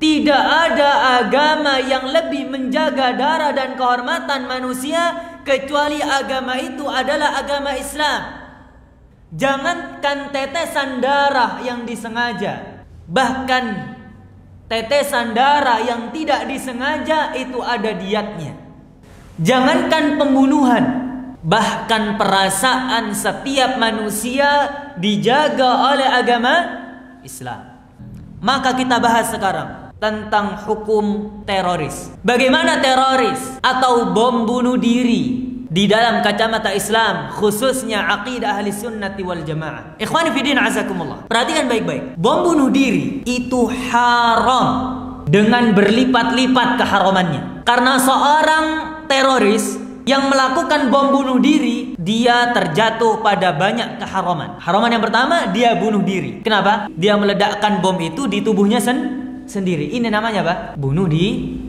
Tidak ada agama yang lebih menjaga darah dan kehormatan manusia kecuali agama itu adalah agama Islam. Jangankan tetesan darah yang disengaja, bahkan tetesan darah yang tidak disengaja itu ada diatnya. Jangankan pembunuhan, bahkan perasaan setiap manusia dijaga oleh agama Islam. Maka kita bahas sekarang tentang hukum teroris. Bagaimana teroris atau bom bunuh diri di dalam kacamata Islam, khususnya aqidah ahli sunnati wal jamaah. Ikhwani fi din azakumullah, perhatikan baik-baik. Bom bunuh diri itu haram dengan berlipat-lipat keharamannya. Karena seorang teroris yang melakukan bom bunuh diri, dia terjatuh pada banyak keharaman. Haraman yang pertama, dia bunuh diri. Kenapa? Dia meledakkan bom itu di tubuhnya sendiri. Ini namanya apa? Bunuh diri.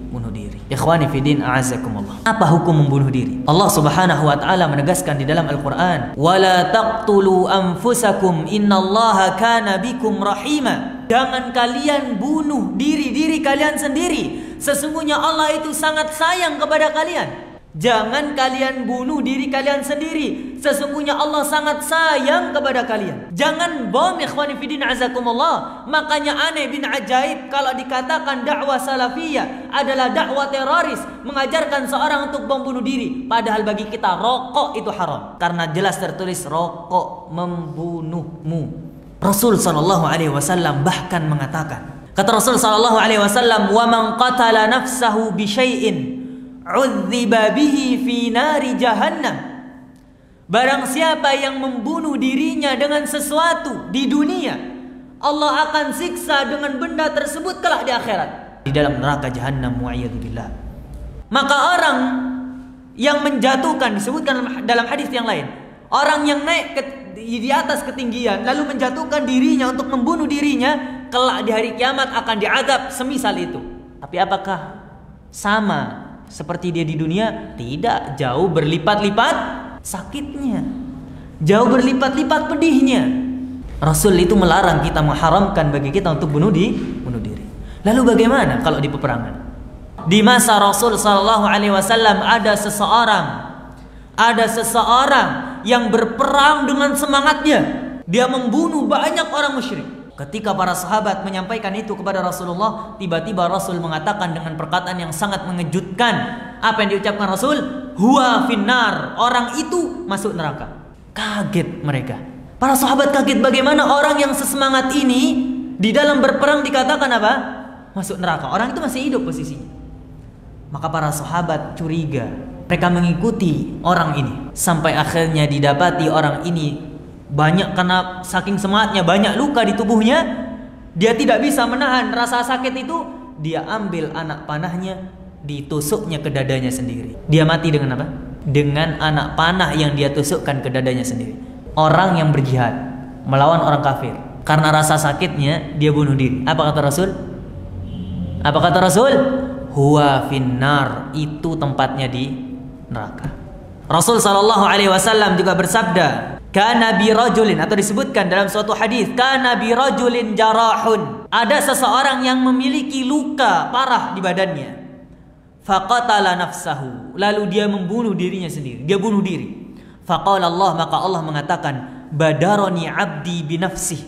Ikhwani fi din a'azakumullah. Apa hukum membunuh diri? Allah Subhanahu wa taala menegaskan di dalam Al-Qur'an, "Wala taqtulu anfusakum innallaha kana bikum rahima." Jangan kalian bunuh diri kalian sendiri. Sesungguhnya Allah itu sangat sayang kepada kalian. Jangan kalian bunuh diri kalian sendiri. Sesungguhnya Allah sangat sayang kepada kalian. Jangan bom, ikhwani fiddin azakumullah. Makanya aneh bin ajaib kalau dikatakan dakwah salafiyah adalah dakwah teroris, mengajarkan seorang untuk bom bunuh diri. Padahal bagi kita rokok itu haram, karena jelas tertulis rokok membunuhmu. Rasul sallallahu alaihi wasallam bahkan mengatakan, kata Rasul sallallahu alaihi wasallam, "Wa man qatala nafsahu bi syai'in udziba bihi fi nari jahannam." Barang siapa yang membunuh dirinya dengan sesuatu di dunia, Allah akan siksa dengan benda tersebut kelak di akhirat, di dalam neraka jahannam, wa'iyadzubillah. Maka orang yang menjatuhkan, disebutkan dalam hadis yang lain, orang yang naik di atas ketinggian lalu menjatuhkan dirinya untuk membunuh dirinya, kelak di hari kiamat akan diazab semisal itu. Tapi apakah sama seperti dia di dunia? Tidak, jauh berlipat-lipat sakitnya, jauh berlipat-lipat pedihnya. Rasul itu melarang kita, mengharamkan bagi kita untuk bunuh diri. Lalu bagaimana kalau di peperangan? Di masa Rasul sallallahu alaihi wasallam ada seseorang yang berperang dengan semangatnya. Dia membunuh banyak orang musyrik. Ketika para sahabat menyampaikan itu kepada Rasulullah, tiba-tiba Rasul mengatakan dengan perkataan yang sangat mengejutkan. Apa yang diucapkan Rasul? Huwa finnar, orang itu masuk neraka. Kaget mereka. Para sahabat kaget, bagaimana orang yang sesemangat ini di dalam berperang dikatakan apa? Masuk neraka. Orang itu masih hidup posisinya. Maka para sahabat curiga. Mereka mengikuti orang ini sampai akhirnya didapati orang ini banyak, karena saking semangatnya, banyak luka di tubuhnya. Dia tidak bisa menahan rasa sakit itu. Dia ambil anak panahnya, ditusuknya ke dadanya sendiri. Dia mati dengan apa? Dengan anak panah yang dia tusukkan ke dadanya sendiri. Orang yang berjihad melawan orang kafir, karena rasa sakitnya dia bunuh diri. Apa kata Rasul? Huwa finnar, itu tempatnya di neraka. Rasul sallallahu alaihi wasallam juga bersabda, kana bi rajulin, atau disebutkan dalam suatu hadis, kana bi rajulin jarahun, ada seseorang yang memiliki luka parah di badannya. Faqatala nafsahu, lalu dia membunuh dirinya sendiri, dia bunuh diri. Faqala Allah, maka Allah mengatakan, badarani abdi bi nafsihi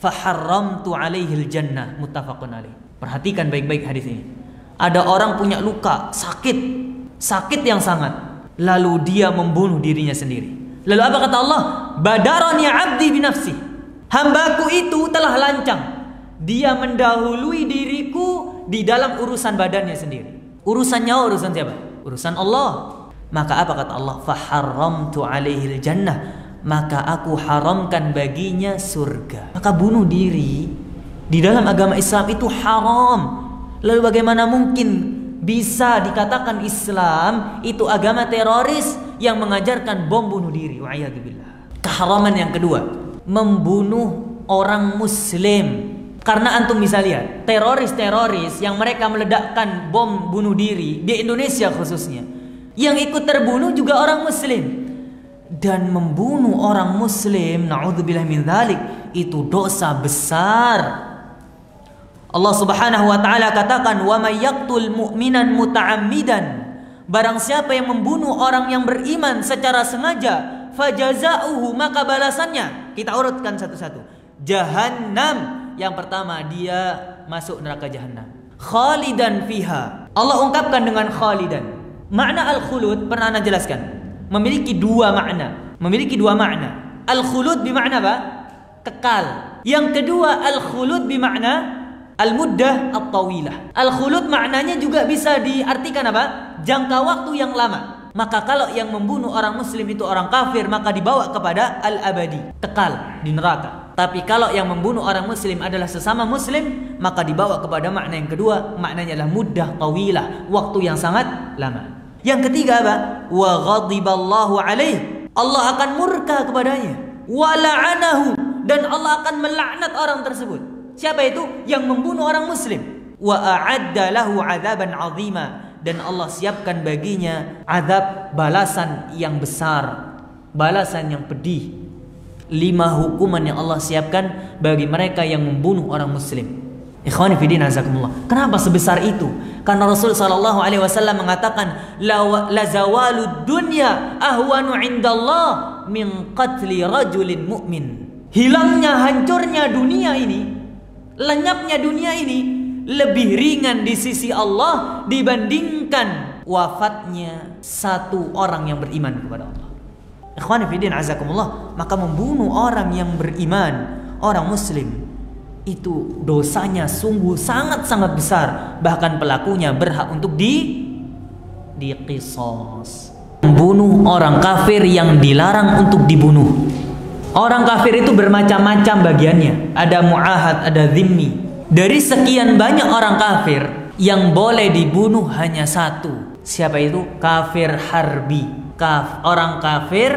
faharramtu alaihi aljannah, muttafaqun alaih. Perhatikan baik-baik hadis ini. Ada orang punya luka, sakit yang sangat, lalu dia membunuh dirinya sendiri. Lalu apa kata Allah? Badarani abdi binafsi, hambaku itu telah lancang, dia mendahului diriku di dalam urusan badannya sendiri. Urusannya urusan siapa? Urusan Allah. Maka apa kata Allah? Faharramtu alaihi jannah, maka aku haramkan baginya surga. Maka bunuh diri di dalam agama Islam itu haram. Lalu bagaimana mungkin bisa dikatakan Islam itu agama teroris yang mengajarkan bom bunuh diri? Wa'iyadzubillah. Keharaman yang kedua, membunuh orang muslim. Karena antum bisa lihat, teroris-teroris yang mereka meledakkan bom bunuh diri di Indonesia khususnya, yang ikut terbunuh juga orang muslim. Dan membunuh orang muslim, na'udzubillah min dzalik, itu dosa besar. Allah Subhanahu wa taala katakan, "Wa may yaqtul mu'minan muta'ammidan." Barang siapa yang membunuh orang yang beriman secara sengaja, fajaza'uhu, maka balasannya, kita urutkan satu-satu. Jahannam. Yang pertama, dia masuk neraka Jahannam. Khalidan fiha. Allah ungkapkan dengan khalidan. Makna al-khulud pernah Ana jelaskan. Memiliki dua makna. Al-khulud bermakna apa? Kekal. Yang kedua, al-khulud bermakna al-muddah at-tawilah. Al-khulud maknanya juga bisa diartikan apa? Jangka waktu yang lama. Maka kalau yang membunuh orang muslim itu orang kafir, maka dibawa kepada al-abadi, kekal di neraka. Tapi kalau yang membunuh orang muslim adalah sesama muslim, maka dibawa kepada makna yang kedua, maknanya adalah muddah tawilah, waktu yang sangat lama. Yang ketiga apa? Wa ghadiballahu alaih. Allah akan murka kepadanya. Wa la'anahu, dan Allah akan melaknat orang tersebut. Siapa itu? Yang membunuh orang muslim. Wa a'adda lahu 'adzaban 'azima, dan Allah siapkan baginya azab, balasan yang besar, balasan yang pedih. 5 hukuman yang Allah siapkan bagi mereka yang membunuh orang muslim. Ikhwani fillah azakumullah. Kenapa sebesar itu? Karena Rasul sallallahu alaihi wasallam mengatakan, la zawalud dunya ahwanu indallah min qatli rajulin mu'min. Hilangnya, hancurnya dunia ini, lenyapnya dunia ini lebih ringan di sisi Allah dibandingkan wafatnya satu orang yang beriman kepada Allah. Ikhwani fillah azakumullah. Maka membunuh orang yang beriman, orang muslim, itu dosanya sungguh sangat-sangat besar. Bahkan pelakunya berhak untuk diqisas. Membunuh orang kafir yang dilarang untuk dibunuh. Orang kafir itu bermacam-macam bagiannya. Ada mu'ahad, ada zimmi. Dari sekian banyak orang kafir, yang boleh dibunuh hanya satu. Siapa itu? Kafir harbi. Orang kafir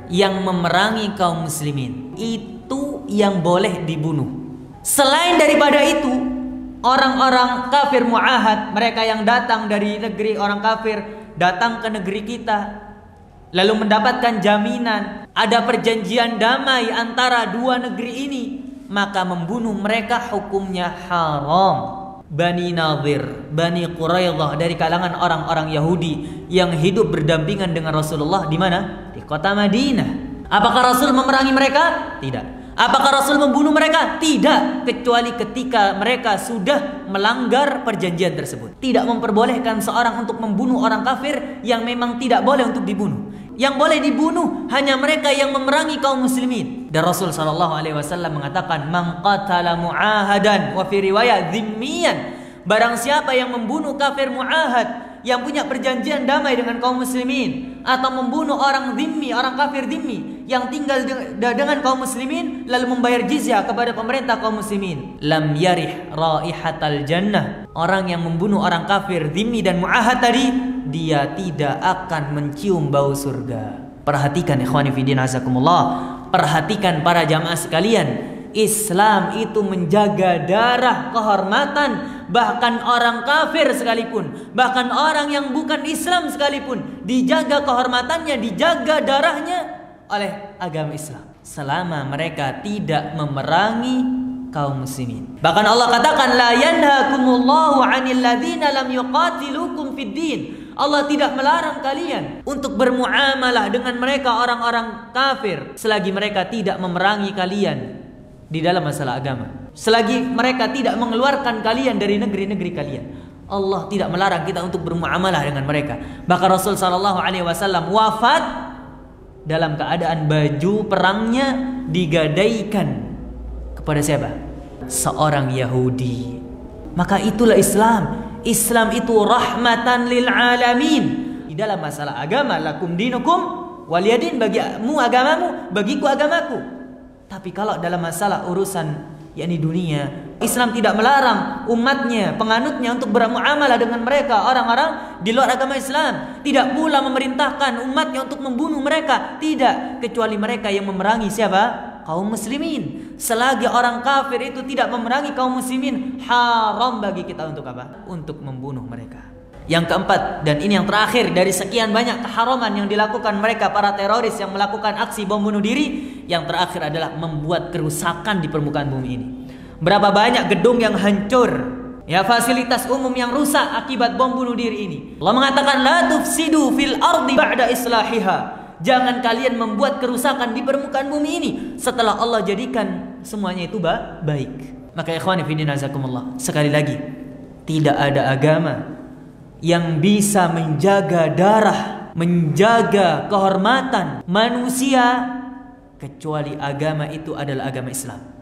yang memerangi kaum muslimin, itu yang boleh dibunuh. Selain daripada itu, orang-orang kafir mu'ahad, mereka yang datang dari negeri orang kafir, datang ke negeri kita, lalu mendapatkan jaminan, ada perjanjian damai antara dua negeri ini, maka membunuh mereka hukumnya haram. Bani Nadir, Bani Quraidah, dari kalangan orang-orang Yahudi yang hidup berdampingan dengan Rasulullah di mana? Di kota Madinah. Apakah Rasul memerangi mereka? Tidak. Apakah Rasul membunuh mereka? Tidak, kecuali ketika mereka sudah melanggar perjanjian tersebut. Tidak memperbolehkan seorang untuk membunuh orang kafir yang memang tidak boleh untuk dibunuh. Yang boleh dibunuh hanya mereka yang memerangi kaum muslimin. Dan Rasul sallallahu alaihi wasallam mengatakan, "Man qatala mu'ahadan," wa fi riwayat dzimmiyan, barang siapa yang membunuh kafir mu'ahad yang punya perjanjian damai dengan kaum muslimin, atau membunuh orang dzimmi, orang kafir dzimmi yang tinggal dengan kaum muslimin lalu membayar jizyah kepada pemerintah kaum muslimin, lam yarih raihatal jannah. Orang yang membunuh orang kafir dzimmi dan mu'ahad tadi, dia tidak akan mencium bau surga. Perhatikan ikhwani fiddin azakumullah. Perhatikan para jamaah sekalian. Islam itu menjaga darah, kehormatan, bahkan orang kafir sekalipun, bahkan orang yang bukan Islam sekalipun, dijaga kehormatannya, dijaga darahnya oleh agama Islam, selama mereka tidak memerangi kaum muslimin. Bahkan Allah katakan, la yanhakumullahu 'anil ladzina lam yuqatilukum fid din. Allah tidak melarang kalian untuk bermuamalah dengan mereka orang-orang kafir selagi mereka tidak memerangi kalian di dalam masalah agama, selagi mereka tidak mengeluarkan kalian dari negeri-negeri kalian. Allah tidak melarang kita untuk bermuamalah dengan mereka. Bahkan Rasul sallallahu alaihi wasallam wafat dalam keadaan baju perangnya digadaikan kepada siapa? Seorang Yahudi. Maka itulah Islam. Islam itu rahmatan lil alamin. Di dalam masalah agama, lakum dinukum waliyadin, bagimu agamamu, bagiku agamaku. Tapi kalau dalam masalah urusan yakni dunia, Islam tidak melarang umatnya, penganutnya untuk bermuamalah dengan mereka orang-orang di luar agama Islam. Tidak pula memerintahkan umatnya untuk membunuh mereka. Tidak, kecuali mereka yang memerangi siapa? Kaum muslimin. Selagi orang kafir itu tidak memerangi kaum muslimin, haram bagi kita untuk apa? Untuk membunuh mereka. Yang keempat, dan ini yang terakhir dari sekian banyak keharaman yang dilakukan mereka para teroris yang melakukan aksi bom bunuh diri, yang terakhir adalah membuat kerusakan di permukaan bumi ini. Berapa banyak gedung yang hancur, ya, fasilitas umum yang rusak akibat bom bunuh diri ini. Allah mengatakan la tufsidu fil ardi ba'da islahiha. Jangan kalian membuat kerusakan di permukaan bumi ini setelah Allah jadikan semuanya itu baik. Maka ikhwani fi din azakumullah, sekali lagi, tidak ada agama yang bisa menjaga darah, menjaga kehormatan manusia kecuali agama itu adalah agama Islam.